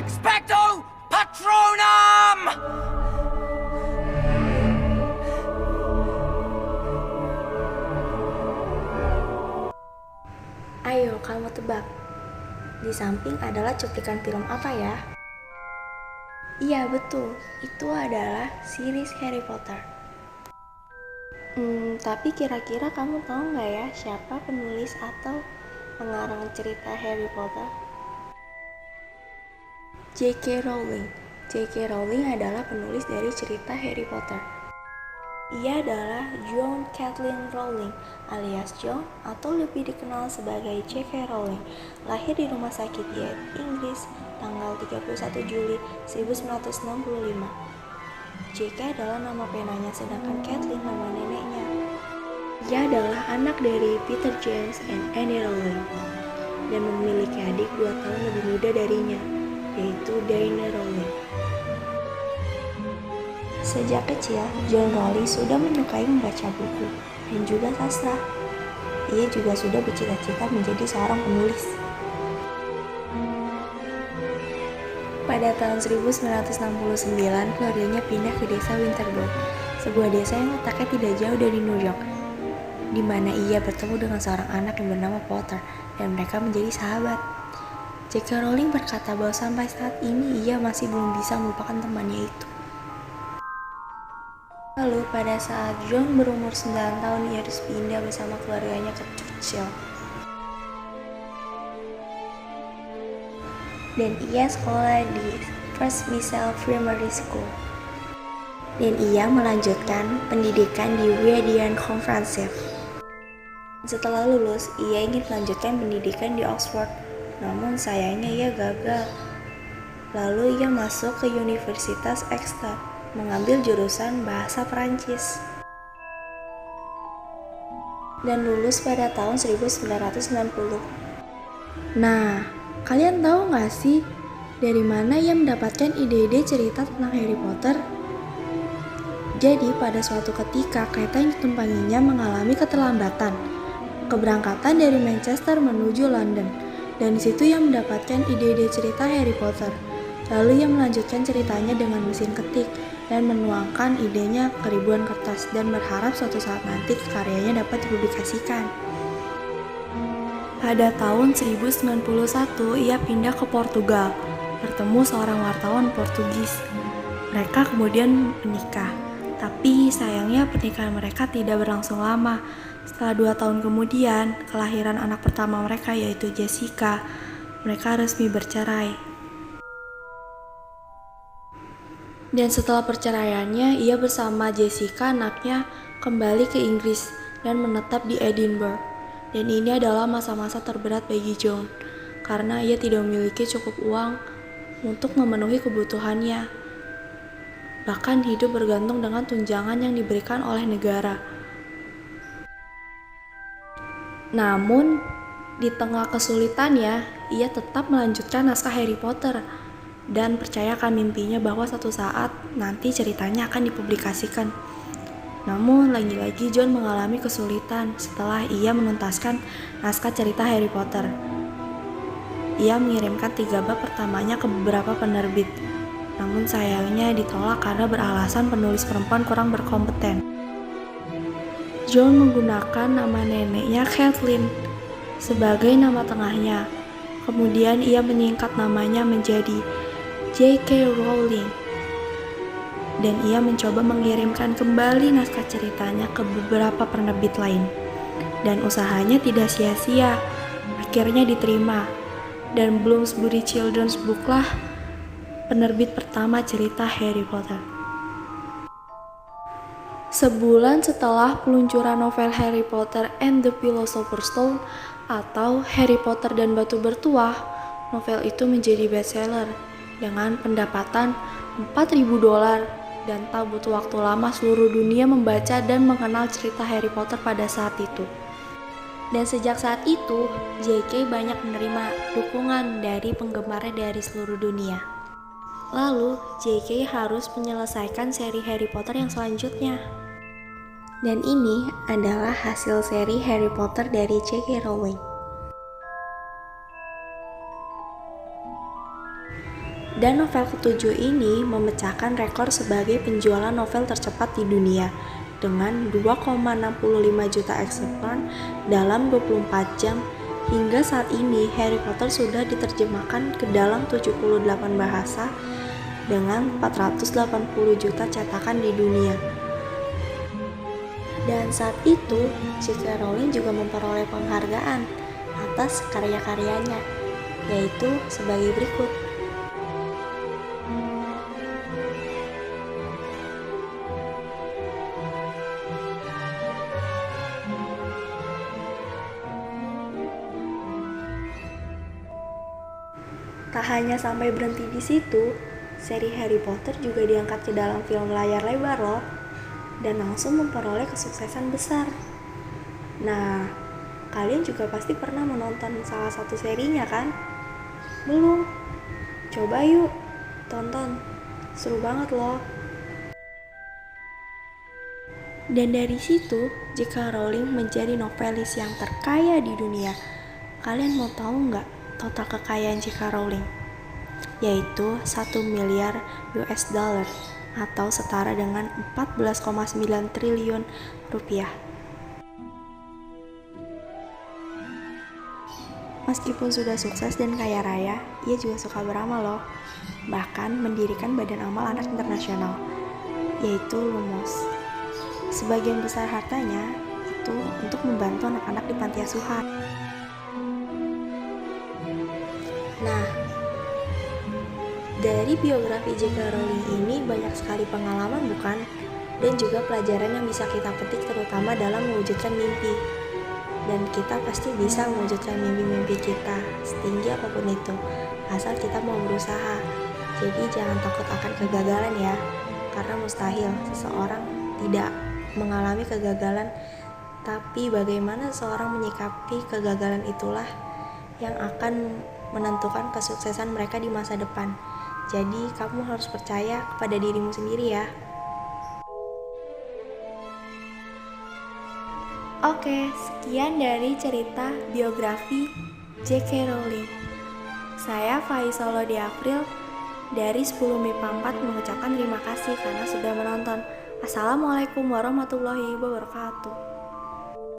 Expecto Patronum! Ayo, kamu tebak. Di samping adalah cuplikan film apa ya? Iya, betul. Itu adalah series Harry Potter. Tapi kira-kira kamu tahu nggak ya siapa penulis atau pengarang cerita Harry Potter? J.K. Rowling. J.K. Rowling adalah penulis dari cerita Harry Potter. Ia adalah Joan Kathleen Rowling alias John atau lebih dikenal sebagai J.K. Rowling. Lahir di rumah sakit Yale, Inggris, tanggal 31 Juli 1965. J.K. adalah nama penanya sedangkan Kathleen nama neneknya. Ia adalah anak dari Peter James and Annie Rowling dan memiliki adik 2 tahun lebih muda darinya, yaitu Diana Rowling. Sejak kecil, John Rowling sudah menyukai membaca buku dan juga sastra. Ia juga sudah bercita-cita menjadi seorang penulis. Pada tahun 1969, keluarganya pindah ke desa Winterbork, sebuah desa yang letaknya tidak jauh dari New York, di mana ia bertemu dengan seorang anak yang bernama Potter, dan mereka menjadi sahabat. J.K. Rowling berkata bahwa sampai saat ini ia masih belum bisa melupakan temannya itu. Lalu pada saat John berumur 9 tahun, ia harus pindah bersama keluarganya ke Churchill. Dan ia sekolah di First Missile Primary School. Dan ia melanjutkan pendidikan di Wieden Comprehensive. Setelah lulus, ia ingin melanjutkan pendidikan di Oxford, namun sayangnya ia gagal. Lalu ia masuk ke Universitas Exeter, mengambil jurusan bahasa Perancis. Dan lulus pada tahun 1990. Nah, kalian tahu nggak sih dari mana ia mendapatkan ide-ide cerita tentang Harry Potter? Jadi pada suatu ketika kereta yang ditumpanginya mengalami keterlambatan, keberangkatan dari Manchester menuju London, dan di situ ia mendapatkan ide-ide cerita Harry Potter. Lalu ia melanjutkan ceritanya dengan mesin ketik dan menuangkan idenya ke ribuan kertas dan berharap suatu saat nanti karyanya dapat dipublikasikan. Pada tahun 1091, ia pindah ke Portugal, bertemu seorang wartawan Portugis. Mereka kemudian menikah, tapi sayangnya pernikahan mereka tidak berlangsung lama. Setelah 2 tahun kemudian, kelahiran anak pertama mereka yaitu Jessica. Mereka resmi bercerai. Dan setelah perceraiannya, ia bersama Jessica anaknya kembali ke Inggris dan menetap di Edinburgh. Dan ini adalah masa-masa terberat bagi John, karena ia tidak memiliki cukup uang untuk memenuhi kebutuhannya. Bahkan hidup bergantung dengan tunjangan yang diberikan oleh negara. Namun, di tengah kesulitannya, ia tetap melanjutkan naskah Harry Potter dan percayakan mimpinya bahwa suatu saat nanti ceritanya akan dipublikasikan. Namun lagi-lagi John mengalami kesulitan setelah ia menuntaskan naskah cerita Harry Potter. Ia mengirimkan 3 bab pertamanya ke beberapa penerbit, namun sayangnya ditolak karena beralasan penulis perempuan kurang berkompeten. John menggunakan nama neneknya Kathleen sebagai nama tengahnya. Kemudian ia menyingkat namanya menjadi J.K. Rowling, dan ia mencoba mengirimkan kembali naskah ceritanya ke beberapa penerbit lain, dan usahanya tidak sia-sia. Akhirnya diterima, dan Bloomsbury Children's Book lah penerbit pertama cerita Harry Potter. Sebulan setelah peluncuran novel Harry Potter and the Philosopher's Stone atau Harry Potter dan Batu Bertuah, novel itu menjadi bestseller dengan pendapatan $4.000, dan tak butuh waktu lama seluruh dunia membaca dan mengenal cerita Harry Potter pada saat itu. Dan sejak saat itu, J.K. banyak menerima dukungan dari penggemarnya dari seluruh dunia. Lalu, J.K. harus menyelesaikan seri Harry Potter yang selanjutnya. Dan ini adalah hasil seri Harry Potter dari J.K. Rowling. Dan novel ketujuh ini memecahkan rekor sebagai penjualan novel tercepat di dunia dengan 2,65 juta eksemplar dalam 24 jam. Hingga saat ini, Harry Potter sudah diterjemahkan ke dalam 78 bahasa dengan 480 juta cetakan di dunia. Dan saat itu, J.K. Rowling juga memperoleh penghargaan atas karya-karyanya, yaitu sebagai berikut. Tak hanya sampai berhenti di situ, seri Harry Potter juga diangkat ke dalam film layar lebar loh, dan langsung memperoleh kesuksesan besar. Nah, kalian juga pasti pernah menonton salah satu serinya kan? Belum? Coba yuk, tonton. Seru banget loh. Dan dari situ, J.K. Rowling menjadi novelis yang terkaya di dunia. Kalian mau tahu nggak total kekayaan J.K. Rowling? Yaitu 1 miliar US dollar atau setara dengan 14,9 triliun rupiah. Meskipun sudah sukses dan kaya raya, ia juga suka beramal loh. Bahkan mendirikan Badan Amal Anak Internasional, yaitu Lumos. Sebagian besar hartanya itu untuk membantu anak-anak di panti asuhan. Nah, dari biografi J.K. Rowling ini banyak sekali pengalaman bukan? Dan juga pelajaran yang bisa kita petik terutama dalam mewujudkan mimpi. Dan kita pasti bisa mewujudkan mimpi-mimpi kita, setinggi apapun itu, asal kita mau berusaha. Jadi jangan takut akan kegagalan ya, karena mustahil seseorang tidak mengalami kegagalan, tapi bagaimana seseorang menyikapi kegagalan itulah yang akan menentukan kesuksesan mereka di masa depan. Jadi kamu harus percaya kepada dirimu sendiri ya. Oke, sekian dari cerita biografi J.K. Rowling. Saya Faisal di April dari 10 MIPA 4 mengucapkan terima kasih karena sudah menonton. Assalamualaikum warahmatullahi wabarakatuh.